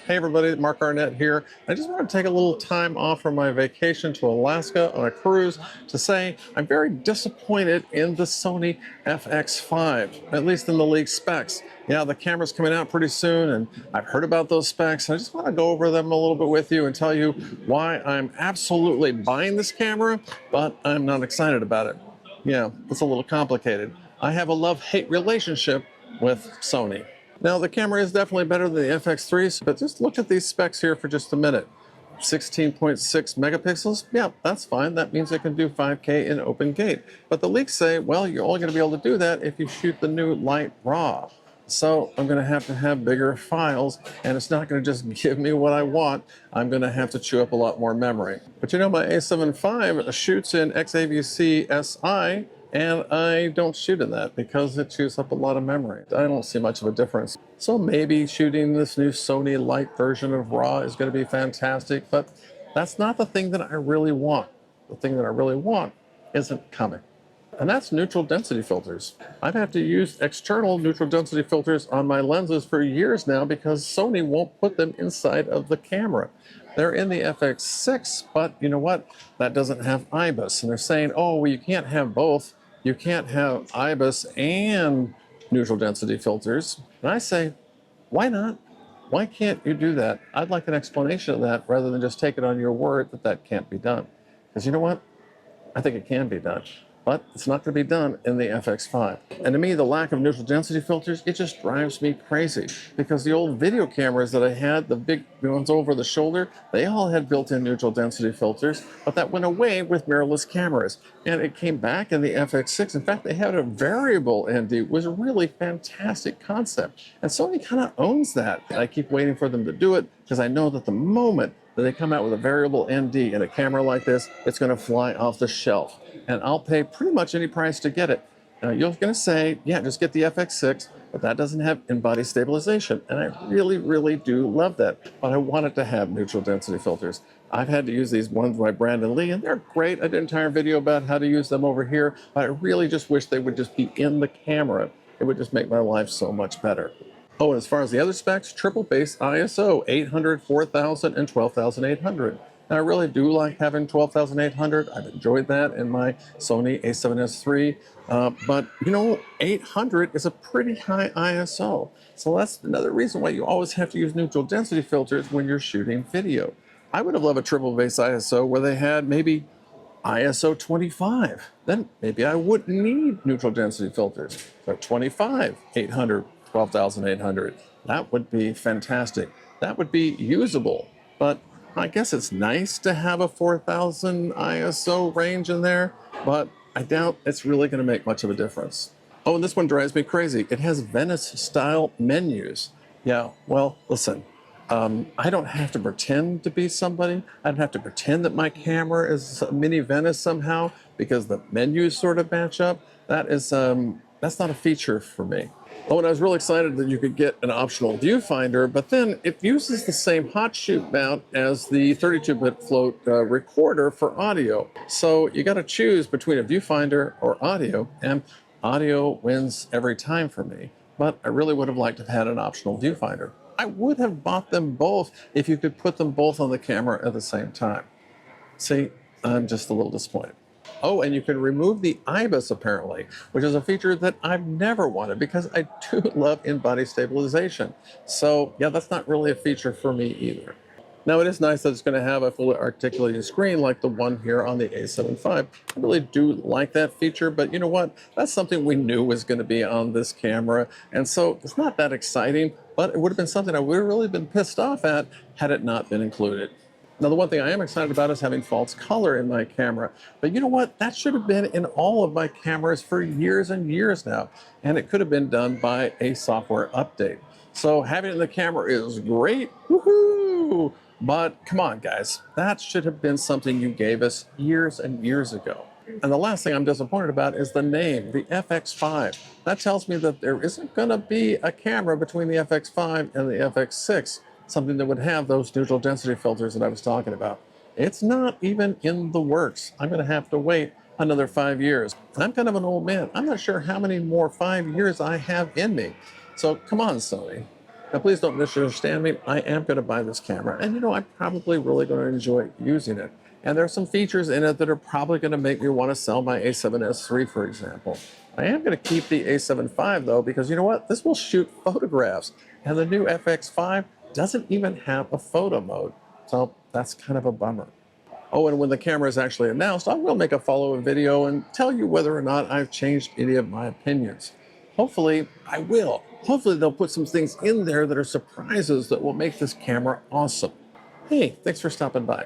Hey everybody, Mark Arnett here. I just want to take a little time off from my vacation to Alaska on a cruise to say I'm very disappointed in the Sony FX5, at least in the leaked specs. Yeah, the camera's coming out pretty soon and I've heard about those specs. I just want to go over them a little bit with you and tell you why I'm absolutely buying this camera, but I'm not excited about it. Yeah, it's a little complicated. I have a love-hate relationship with Sony. Now, the camera is definitely better than the FX3, but just look at these specs here for just a minute. 16.6 megapixels, yeah, that's fine. That means it can do 5K in open gate. But the leaks say, well, you're only going to be able to do that if you shoot the new Light RAW. So I'm going to have bigger files, and it's not going to just give me what I want. I'm going to have to chew up a lot more memory. But you know, my A7 IV shoots in XAVC SI, and I don't shoot in that because it chews up a lot of memory. I don't see much of a difference. So maybe shooting this new Sony Light version of RAW is going to be fantastic, but that's not the thing that I really want. The thing that I really want isn't coming. And that's neutral density filters. I've had to use external neutral density filters on my lenses for years now because Sony won't put them inside of the camera. They're in the FX6, but you know what? That doesn't have IBIS. And they're saying, oh, well, you can't have both. You can't have IBIS and neutral density filters. And I say, why not? Why can't you do that? I'd like an explanation of that rather than just take it on your word that that can't be done. Because you know what? I think it can be done. But it's not going to be done in the FX5. And to me, the lack of neutral density filters, it just drives me crazy. Because the old video cameras that I had, the big ones over the shoulder, they all had built-in neutral density filters, but that went away with mirrorless cameras. And it came back in the FX6. In fact, they had a variable ND. It was a really fantastic concept. And Sony kind of owns that. I keep waiting for them to do it because I know that the moment that they come out with a variable ND in a camera like this, it's going to fly off the shelf. And I'll pay pretty much any price to get it. Now, you're going to say, yeah, just get the FX6, but that doesn't have in-body stabilization. And I really, really do love that. But I want it to have neutral density filters. I've had to use these ones by Brandon Lee, and they're great. I did an entire video about how to use them over here, but I really just wish they would just be in the camera. It would just make my life so much better. Oh, and as far as the other specs, triple base ISO, 800, 4000, and 12800. And I really do like having 12,800. I've enjoyed that in my Sony a7S III. But, you know, 800 is a pretty high ISO. So that's another reason why you always have to use neutral density filters when you're shooting video. I would have loved a triple base ISO where they had maybe ISO 25. Then maybe I wouldn't need neutral density filters. But 25, 800, 12,800. That would be fantastic. That would be usable. But I guess it's nice to have a 4,000 ISO range in there, but I doubt it's really going to make much of a difference. Oh, and this one drives me crazy. It has Venice-style menus. Yeah, well, listen, I don't have to pretend to be somebody. I don't have to pretend that my camera is a mini Venice somehow because the menus sort of match up. That's not a feature for me. Oh, and I was really excited that you could get an optional viewfinder, but then it uses the same hot shoot mount as the 32-bit float recorder for audio. So you got to choose between a viewfinder or audio, and audio wins every time for me. But I really would have liked to have had an optional viewfinder. I would have bought them both if you could put them both on the camera at the same time. See, I'm just a little disappointed. Oh, and you can remove the IBIS apparently, which is a feature that I've never wanted because I do love in-body stabilization. So yeah, that's not really a feature for me either. Now, it is nice that it's going to have a fully articulated screen like the one here on the a7 IV. I really do like that feature, but you know what? That's something we knew was going to be on this camera, and so it's not that exciting, but it would have been something I would have really been pissed off at had it not been included. Now, the one thing I am excited about is having false color in my camera. But you know what? That should have been in all of my cameras for years and years now. And it could have been done by a software update. So having it in the camera is great. Woohoo! But come on, guys. That should have been something you gave us years and years ago. And the last thing I'm disappointed about is the name, the FX5. That tells me that there isn't going to be a camera between the FX5 and the FX6. Something that would have those neutral density filters that I was talking about. It's not even in the works. I'm going to have to wait another 5 years. I'm kind of an old man. I'm not sure how many more 5 years I have in me. So come on, Sony. Now, please don't misunderstand me. I am going to buy this camera, and I'm probably really going to enjoy using it. And there are some features in it that are probably going to make me want to sell my A7S III, for example. I am going to keep the A7 though, because you know what? This will shoot photographs, and the new FX5 doesn't even have a photo mode. So that's kind of a bummer. Oh, and when the camera is actually announced, I will make a follow-up video and tell you whether or not I've changed any of my opinions. Hopefully, I will. Hopefully, they'll put some things in there that are surprises that will make this camera awesome. Hey, thanks for stopping by.